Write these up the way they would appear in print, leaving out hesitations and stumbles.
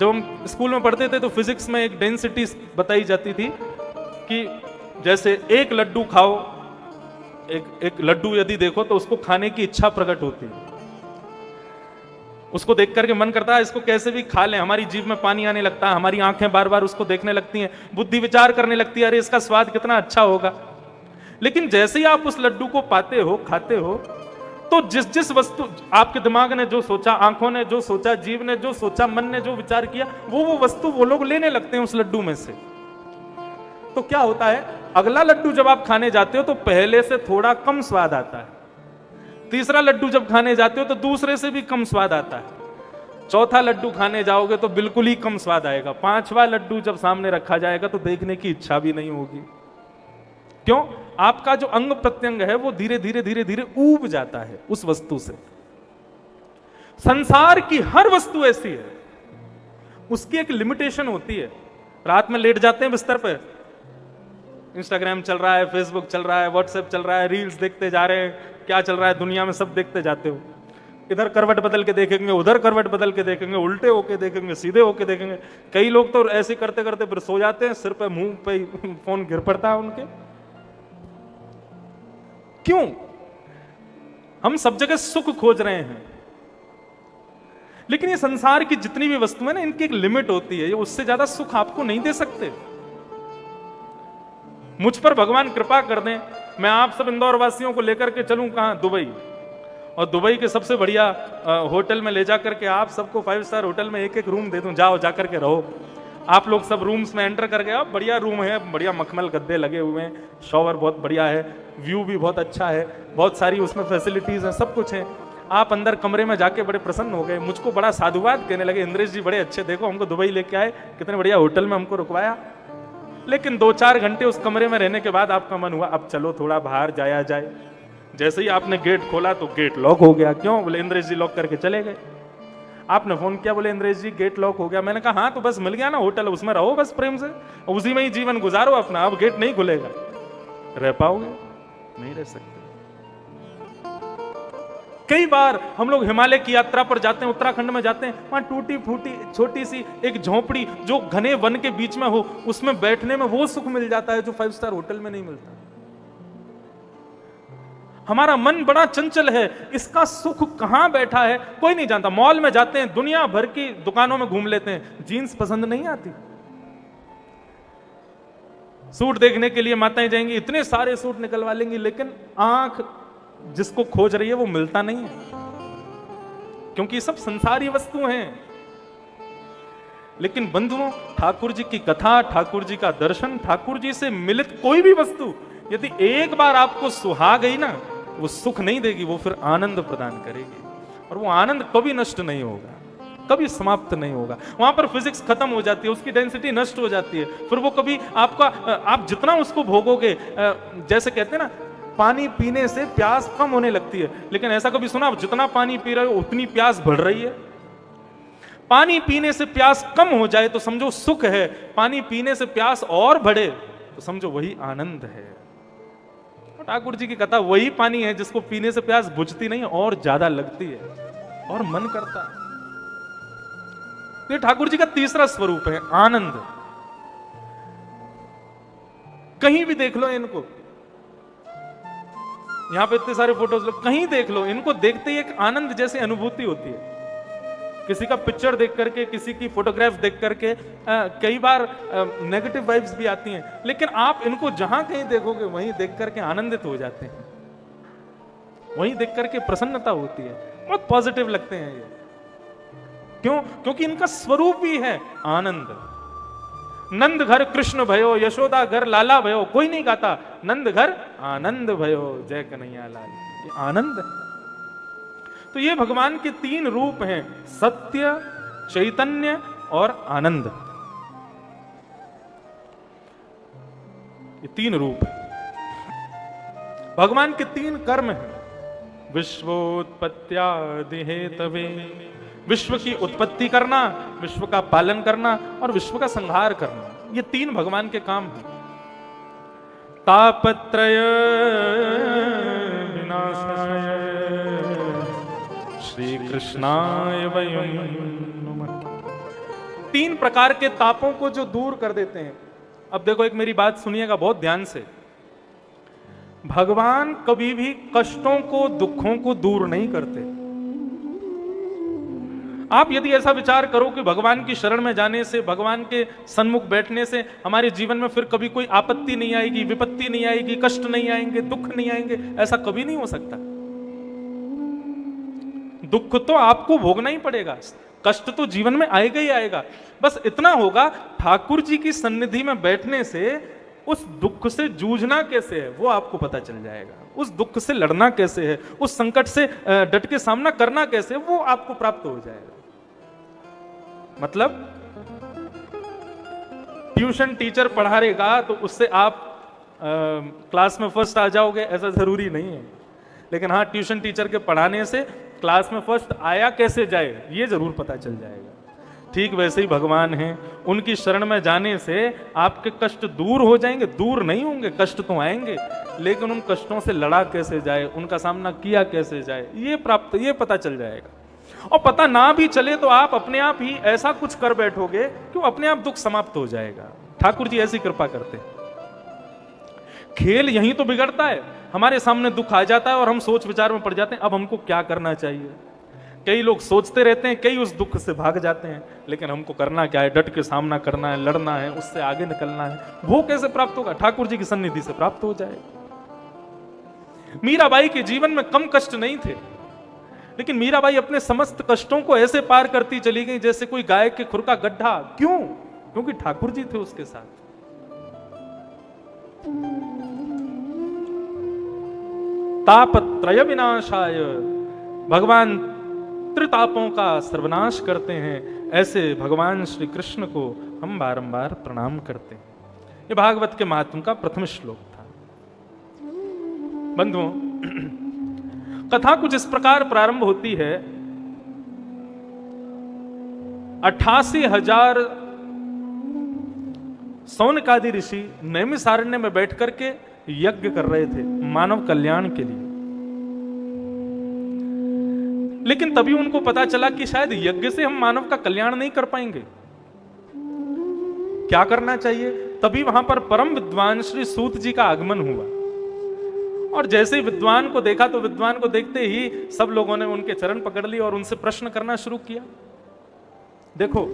जब हम स्कूल में पढ़ते थे तो फिजिक्स में एक डेंसिटी बताई जाती थी कि जैसे एक लड्डू खाओ, एक लड्डू यदि देखो तो उसको खाने की इच्छा प्रकट होती है, उसको देख करके मन करता है इसको कैसे भी खा लें, हमारी जीभ में पानी आने लगता है, हमारी आंखें बार बार उसको देखने लगती हैं, बुद्धि विचार करने लगती है अरे इसका स्वाद कितना अच्छा होगा। लेकिन जैसे ही आप उस लड्डू को पाते हो, खाते हो, तो जिस जिस वस्तु आपके दिमाग ने जो सोचा, आंखों ने जो सोचा, जीव ने जो सोचा, मन ने जो विचार किया, वो वस्तु वो लोग लेने लगते हैं उस लड्डू में से। तो क्या होता है, अगला लड्डू जब आप खाने जाते हो तो पहले से थोड़ा कम स्वाद आता है, तीसरा लड्डू जब खाने जाते हो तो दूसरे से भी कम स्वाद आता है, चौथा लड्डू खाने जाओगे तो बिल्कुल ही कम स्वाद आएगा, पांचवा लड्डू जब सामने रखा जाएगा तो देखने की इच्छा भी नहीं होगी। क्यों? आपका जो अंग प्रत्यंग है वो धीरे धीरे धीरे धीरे ऊब जाता है उस वस्तु से। संसार की हर वस्तु ऐसी है, उसकी एक लिमिटेशन होती है। रात में लेट जाते हैं बिस्तर पे, इंस्टाग्राम चल रहा है, फेसबुक चल रहा है, व्हाट्सएप चल रहा है, रील्स देखते जा रहे हैं, क्या चल रहा है दुनिया में सब देखते जाते हो। इधर करवट बदल के देखेंगे, उधर करवट बदल के देखेंगे, उल्टे होके देखेंगे, सीधे होके देखेंगे। कई लोग तो ऐसे करते करते फिर सो जाते हैं, सिर पे मुंह पे फोन गिर पड़ता है उनके। क्यों? हम सब जगह सुख खोज रहे हैं, लेकिन ये संसार की जितनी भी वस्तु है ना, इनकी एक लिमिट होती है, ये उससे ज्यादा सुख आपको नहीं दे सकते। मुझ पर भगवान कृपा कर दें, मैं आप सब इंदौर वासियों को लेकर के चलूं कहां, दुबई, और दुबई के सबसे बढ़िया होटल में ले जाकर के आप सबको 5 स्टार होटल में एक एक रूम दे दूं, जाओ जाकर के रहो। आप लोग सब रूम्स में एंटर करके आओ, बढ़िया रूम है, बढ़िया मखमल गद्दे लगे हुए हैं, शॉवर बहुत बढ़िया है, व्यू भी बहुत अच्छा है, बहुत सारी उसमें फैसिलिटीज हैं, सब कुछ है। आप अंदर कमरे में जाके बड़े प्रसन्न हो गए, मुझको बड़ा साधुवाद कहने लगे, इंद्रेश जी बड़े अच्छे, देखो हमको दुबई लेके आए, कितने बढ़िया होटल में हमको रुकवाया। लेकिन 2-4 घंटे उस कमरे में रहने के बाद आपका मन हुआ अब चलो थोड़ा बाहर जाया जाए। जैसे ही आपने गेट खोला तो गेट लॉक हो गया। क्यों? बोले इंद्रेश जी लॉक करके चले गए। आपने फोन किया, बोले इंद्रेश जी गेट लॉक हो गया। मैंने कहा हाँ तो बस मिल गया ना होटल, उसमें रहो बस प्रेम से, उसी में ही जीवन गुजारो अपना, अब गेट नहीं खुलेगा। रह पाओगे? नहीं रह सकते। कई बार हम लोग हिमालय की यात्रा पर जाते हैं, उत्तराखंड में जाते हैं, वहां टूटी फूटी छोटी सी एक झोपड़ी जो घने वन के बीच में हो, उसमें बैठने में वो सुख मिल जाता है जो 5 स्टार होटल में नहीं मिलता। हमारा मन बड़ा चंचल है, इसका सुख कहां बैठा है कोई नहीं जानता। मॉल में जाते हैं, दुनिया भर की दुकानों में घूम लेते हैं, जीन्स पसंद नहीं आती, सूट देखने के लिए माताएं जाएंगी, इतने सारे सूट निकलवा लेंगी, लेकिन आंख जिसको खोज रही है वो मिलता नहीं है, क्योंकि ये सब संसारी वस्तु हैं। लेकिन बंधुओं, ठाकुर जी की कथा, ठाकुर जी का दर्शन, ठाकुर जी से मिलित कोई भी वस्तु यदि एक बार आपको सुहा गई ना, वो सुख नहीं देगी, वो फिर आनंद प्रदान करेगी, और वो आनंद कभी नष्ट नहीं होगा, कभी समाप्त नहीं होगा। वहां पर फिजिक्स खत्म हो जाती है, उसकी डेंसिटी नष्ट हो जाती है, फिर वो कभी आपका आप जितना उसको भोगोगे, जैसे कहते हैं ना पानी पीने से प्यास कम होने लगती है, लेकिन ऐसा कभी सुना जितना पानी पी रहे हो उतनी प्यास बढ़ रही है? पानी पीने से प्यास कम हो जाए तो समझो सुख है, पानी पीने से प्यास और बढ़े तो समझो वही आनंद है। ठाकुर जी की कथा वही पानी है जिसको पीने से प्यास बुझती नहीं और ज्यादा लगती है और मन करता है। ये ठाकुर जी का तीसरा स्वरूप है, आनंद। कहीं भी देख लो इनको, यहां पे इतने सारे फोटोज लो, कहीं देख लो, इनको देखते ही एक आनंद जैसी अनुभूति होती है। किसी का पिक्चर देख करके, किसी की फोटोग्राफ देख करके कई बार नेगेटिव वाइब्स भी आती हैं, लेकिन आप इनको जहां कहीं देखोगे वहीं देख करके आनंदित हो जाते हैं, वहीं देख करके प्रसन्नता होती है, बहुत पॉजिटिव लगते हैं ये। क्यों? क्योंकि इनका स्वरूप ही है आनंद। नंद घर कृष्ण भयो, यशोदा घर लाला भयो, कोई नहीं गाता नंद घर आनंद भयो, जय कन्हैया लाल। ये आनंद है। तो ये भगवान के 3 रूप हैं, सत्य, चैतन्य और आनंद। ये 3 रूप है। भगवान के 3 कर्म हैं, विश्वोत्पत्त्यादि हेतवे, विश्व की उत्पत्ति करना, विश्व का पालन करना और विश्व का संहार करना। ये 3 भगवान के काम हैं। तापत्रय विनाशाय श्री कृष्णाय वयं नमः। 3 प्रकार के तापों को जो दूर कर देते हैं। अब देखो, एक मेरी बात सुनिएगा बहुत ध्यान से। भगवान कभी भी कष्टों को, दुखों को दूर नहीं करते। आप यदि ऐसा विचार करो कि भगवान की शरण में जाने से, भगवान के सन्मुख बैठने से हमारे जीवन में फिर कभी कोई आपत्ति नहीं आएगी, विपत्ति नहीं आएगी, कष्ट नहीं आएंगे, दुख नहीं आएंगे, ऐसा कभी नहीं हो सकता। दुख तो आपको भोगना ही पड़ेगा, कष्ट तो जीवन में आएगा ही आएगा। बस इतना होगा, ठाकुर जी की सन्निधि में बैठने से उस दुख से जूझना कैसे है वो आपको पता चल जाएगा, उस दुख से लड़ना कैसे है, उस संकट से डट के सामना करना कैसे है, वो आपको प्राप्त हो जाएगा। मतलब ट्यूशन टीचर पढ़ाएगा तो उससे आप क्लास में फर्स्ट आ जाओगे ऐसा जरूरी नहीं है, लेकिन हाँ, ट्यूशन टीचर के पढ़ाने से क्लास में फर्स्ट आया कैसे जाए ये जरूर पता चल जाएगा। ठीक वैसे ही भगवान हैं, उनकी शरण में जाने से आपके कष्ट दूर हो जाएंगे। दूर नहीं होंगे, कष्ट तो आएंगे, लेकिन उन कष्टों से लड़ा कैसे जाए, उनका सामना किया कैसे जाए, ये पता चल जाएगा। और पता ना भी चले तो आप अपने आप ही ऐसा कुछ कर बैठोगे कि वो अपने आप दुख समाप्त हो जाएगा। ठाकुर जी ऐसी कृपा करते हैं। खेल यहीं तो बिगड़ता है, हमारे सामने दुख आ जाता है और हम सोच विचार में पड़ जाते हैं अब हमको क्या करना चाहिए। कई लोग सोचते रहते हैं, कई उस दुख से भाग जाते हैं, लेकिन हमको करना क्या है, डट के सामना करना है, लड़ना है, उससे आगे निकलना है। वो कैसे प्राप्त होगा? ठाकुर जी की सन्निधि से प्राप्त हो जाएगा। मीराबाई के जीवन में कम कष्ट नहीं थे, लेकिन मीराबाई अपने समस्त कष्टों को ऐसे पार करती चली गई जैसे कोई गाय के खुर का गड्ढा। क्यों? क्योंकि ठाकुर जी थे उसके साथ। तापत्रय विनाशाय, भगवान त्रितापों का सर्वनाश करते हैं, ऐसे भगवान श्री कृष्ण को हम बारंबार प्रणाम करते हैं। ये भागवत के महात्म का प्रथम श्लोक था। बंधुओं, कथा कुछ इस प्रकार प्रारंभ होती है। 88,000 सौनकादि ऋषि नैमिषारण्य में बैठ करके यज्ञ कर रहे थे मानव कल्याण के लिए, लेकिन तभी उनको पता चला कि शायद यज्ञ से हम मानव का कल्याण नहीं कर पाएंगे। क्या करना चाहिए? तभी वहां पर परम विद्वान श्री सूत जी का आगमन हुआ, और जैसे ही विद्वान को देखा तो विद्वान को देखते ही सब लोगों ने उनके चरण पकड़ लिए और उनसे प्रश्न करना शुरू किया। देखो,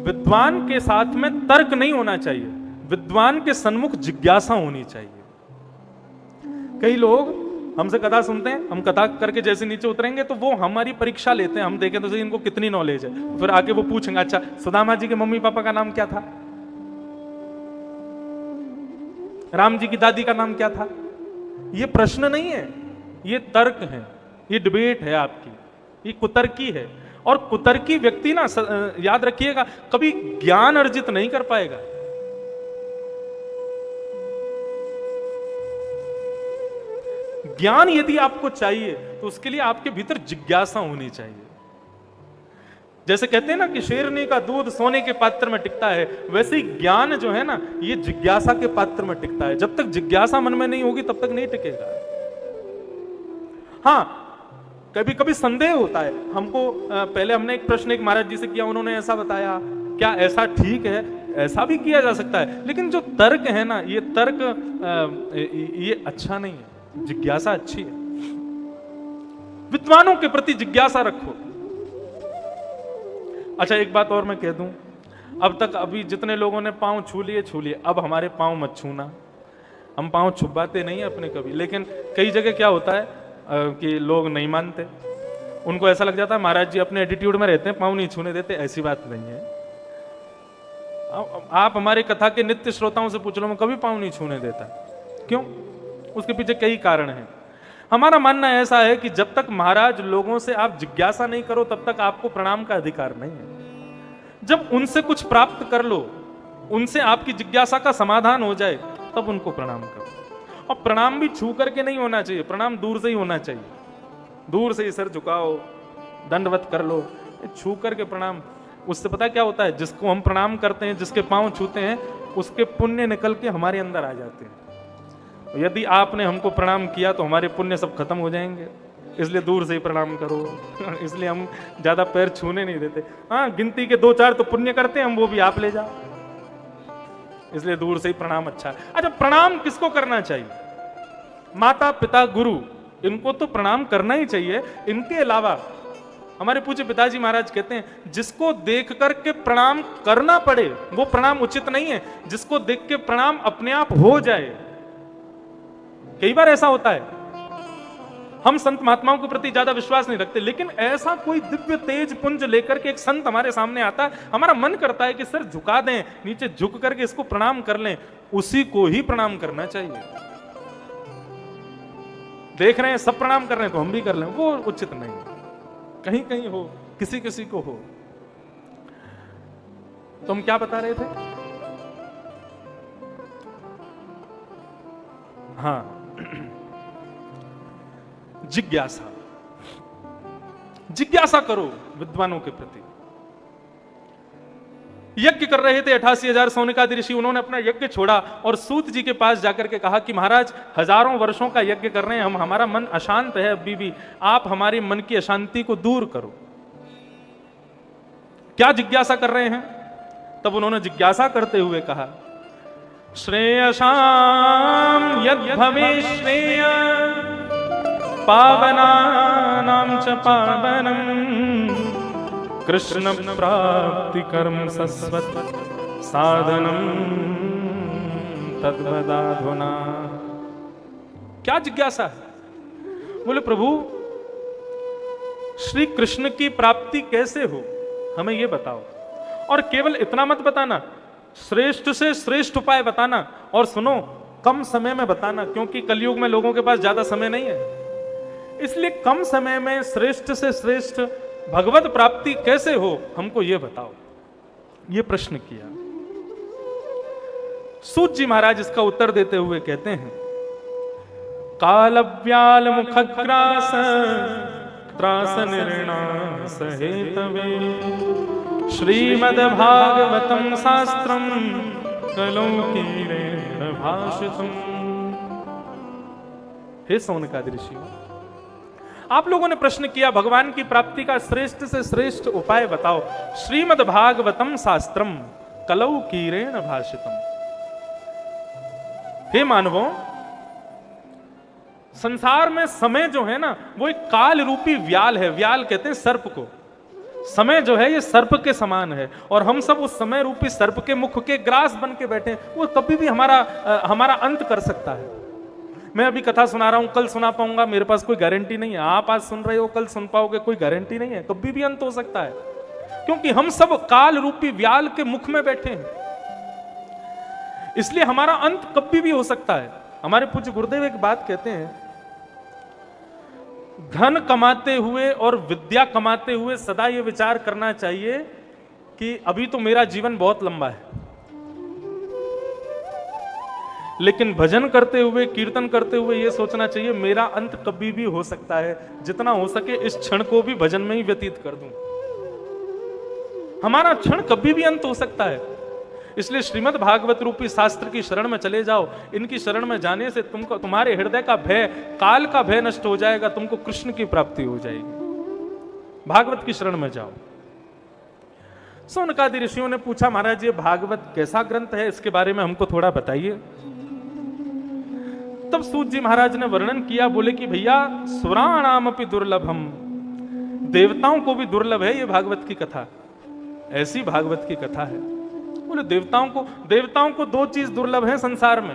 विद्वान के साथ में तर्क नहीं होना चाहिए, विद्वान के सन्मुख जिज्ञासा होनी चाहिए। कई लोग हमसे कथा सुनते हैं, हम कथा करके जैसे नीचे उतरेंगे तो वो हमारी परीक्षा लेते हैं, हम देखें तो सही इनको कितनी नॉलेज है। फिर आके वो पूछेंगे, अच्छा सुदामा जी के मम्मी पापा का नाम क्या था, राम जी की दादी का नाम क्या था। ये प्रश्न नहीं है, ये तर्क है, ये डिबेट है आपकी, ये कुतर्की है। और कुतर्की व्यक्ति ना, याद रखिएगा, कभी ज्ञान अर्जित नहीं कर पाएगा। ज्ञान यदि आपको चाहिए तो उसके लिए आपके भीतर जिज्ञासा होनी चाहिए। जैसे कहते हैं ना कि शेरनी का दूध सोने के पात्र में टिकता है, वैसे ही ज्ञान जो है ना, ये जिज्ञासा के पात्र में टिकता है। जब तक जिज्ञासा मन में नहीं होगी तब तक नहीं टिकेगा। हाँ, कभी कभी संदेह होता है हमको। पहले हमने एक प्रश्न एक महाराज जी से किया, उन्होंने ऐसा बताया, क्या ऐसा ठीक है? ऐसा भी किया जा सकता है, लेकिन जो तर्क है ना, ये तर्क ये अच्छा नहीं है। जिज्ञासा अच्छी है, विद्वानों के प्रति जिज्ञासा रखो। अच्छा, एक बात और मैं कह दूं, अब तक अभी जितने लोगों ने पांव छू लिए, अब हमारे पांव मत छूना। हम पांव छुपाते नहीं है अपने कभी, लेकिन कई जगह क्या होता है कि लोग नहीं मानते, उनको ऐसा लग जाता है महाराज जी अपने एटीट्यूड में रहते हैं, पांव नहीं छूने देते। ऐसी बात नहीं है। आप हमारे कथा के नित्य श्रोताओं से पूछ लो, मैं कभी पांव नहीं छूने देता। क्यों? उसके पीछे कई कारण हैं। हमारा मानना ऐसा है कि जब तक महाराज लोगों से आप जिज्ञासा नहीं करो तब तक आपको प्रणाम का अधिकार नहीं है। जब उनसे कुछ प्राप्त कर लो, उनसे आपकी जिज्ञासा का समाधान हो जाए, तब उनको प्रणाम करो। और प्रणाम भी छू करके नहीं होना चाहिए, प्रणाम दूर से ही होना चाहिए। दूर से ही सर झुकाओ, दंडवत कर लो, छू करके प्रणाम। उससे पता क्या होता है? जिसको हम प्रणाम करते हैं, जिसके पांव छूते हैं, उसके पुण्य निकल के हमारे अंदर आ जाते हैं। यदि आपने हमको प्रणाम किया तो हमारे पुण्य सब खत्म हो जाएंगे। इसलिए दूर से ही प्रणाम करो। इसलिए हम ज्यादा पैर छूने नहीं देते। हाँ, गिनती के 2-4 तो पुण्य करते हैं हम, वो भी आप ले जाओ, इसलिए दूर से ही प्रणाम अच्छा है। अच्छा, प्रणाम किसको करना चाहिए? माता पिता गुरु, इनको तो प्रणाम करना ही चाहिए। इनके अलावा हमारे पूज्य पिताजी महाराज कहते हैं, जिसको देख करके प्रणाम करना पड़े वो प्रणाम उचित नहीं है, जिसको देख के प्रणाम अपने आप हो जाए। कई बार ऐसा होता है, हम संत महात्माओं के प्रति ज्यादा विश्वास नहीं रखते, लेकिन ऐसा कोई दिव्य तेज पुंज लेकर के एक संत हमारे सामने आता है, हमारा मन करता है कि सर झुका दें, नीचे झुक करके इसको प्रणाम कर लें, उसी को ही प्रणाम करना चाहिए। देख रहे हैं सब प्रणाम कर रहे हैं तो हम भी कर लें, वो उचित नहीं। कहीं कहीं हो, किसी किसी को हो। तो हम क्या बता रहे थे? हाँ, जिज्ञासा, जिज्ञासा करो विद्वानों के प्रति। यज्ञ कर रहे थे 88,000 सोनिकादि ऋषि, उन्होंने अपना यज्ञ छोड़ा और सूत जी के पास जाकर के कहा कि महाराज, हजारों वर्षों का यज्ञ कर रहे हैं हम, हमारा मन अशांत है अभी भी, आप हमारे मन की अशांति को दूर करो। क्या जिज्ञासा कर रहे हैं? तब उन्होंने जिज्ञासा करते हुए कहा, श्रेयसाम यद् भवेत् श्रेय पावनानां च पावनम् कृष्ण प्राप्ति कर्म सस्वत साधनम तद्वदाधुना। क्या जिज्ञासा है? बोले प्रभु, श्री कृष्ण की प्राप्ति कैसे हो, हमें यह बताओ। और केवल इतना मत बताना, श्रेष्ठ से श्रेष्ठ उपाय बताना, और सुनो, कम समय में बताना, क्योंकि कलयुग में लोगों के पास ज्यादा समय नहीं है। इसलिए कम समय में श्रेष्ठ से श्रेष्ठ भगवत प्राप्ति कैसे हो, हमको यह बताओ। यह प्रश्न किया। सूत जी महाराज इसका उत्तर देते हुए कहते हैं, कालव्याल मुखग्रास त्रास निर्णास हेतवे श्रीमद् भागवतम शास्त्रम कलौ कीरेण भाषितम्। हे सौनकादि ऋषियों, आप लोगों ने प्रश्न किया भगवान की प्राप्ति का श्रेष्ठ से श्रेष्ठ उपाय बताओ। श्रीमद् भागवतम शास्त्रम कलौ कीरेण भाषितम्। हे मानवों, संसार में समय जो है ना, वो एक काल रूपी व्याल है। व्याल कहते हैं सर्प को। समय जो है ये सर्प के समान है, और हम सब उस समय रूपी सर्प के मुख के ग्रास बन के बैठे हैं। वो कभी भी हमारा अंत कर सकता है। मैं अभी कथा सुना रहा हूं, कल सुना पाऊंगा, मेरे पास कोई गारंटी नहीं है। आप आज सुन रहे हो, कल सुन पाओगे, कोई गारंटी नहीं है। कभी भी अंत हो सकता है, क्योंकि हम सब काल रूपी व्याल के मुख में बैठे हैं। इसलिए हमारा अंत कभी भी हो सकता है। हमारे पूज्य गुरुदेव एक बात कहते हैं, धन कमाते हुए और विद्या कमाते हुए सदा यह विचार करना चाहिए कि अभी तो मेरा जीवन बहुत लंबा है, लेकिन भजन करते हुए, कीर्तन करते हुए यह सोचना चाहिए मेरा अंत कभी भी हो सकता है। जितना हो सके इस क्षण को भी भजन में ही व्यतीत कर दूं। हमारा क्षण कभी भी अंत हो सकता है। इसलिए श्रीमद् भागवत रूपी शास्त्र की शरण में चले जाओ। इनकी शरण में जाने से तुमको, तुम्हारे हृदय का भय, काल का भय नष्ट हो जाएगा, तुमको कृष्ण की प्राप्ति हो जाएगी। भागवत की शरण में जाओ। सौनकादि ऋषियों ने पूछा, महाराज ये भागवत कैसा ग्रंथ है, इसके बारे में हमको थोड़ा बताइए। तब सूत जी महाराज ने वर्णन किया, बोले कि भैया सुराणाम अपि दुर्लभम, देवताओं को भी दुर्लभ है ये भागवत की कथा। ऐसी भागवत की कथा है। बोले देवताओं को दो चीज दुर्लभ है संसार में,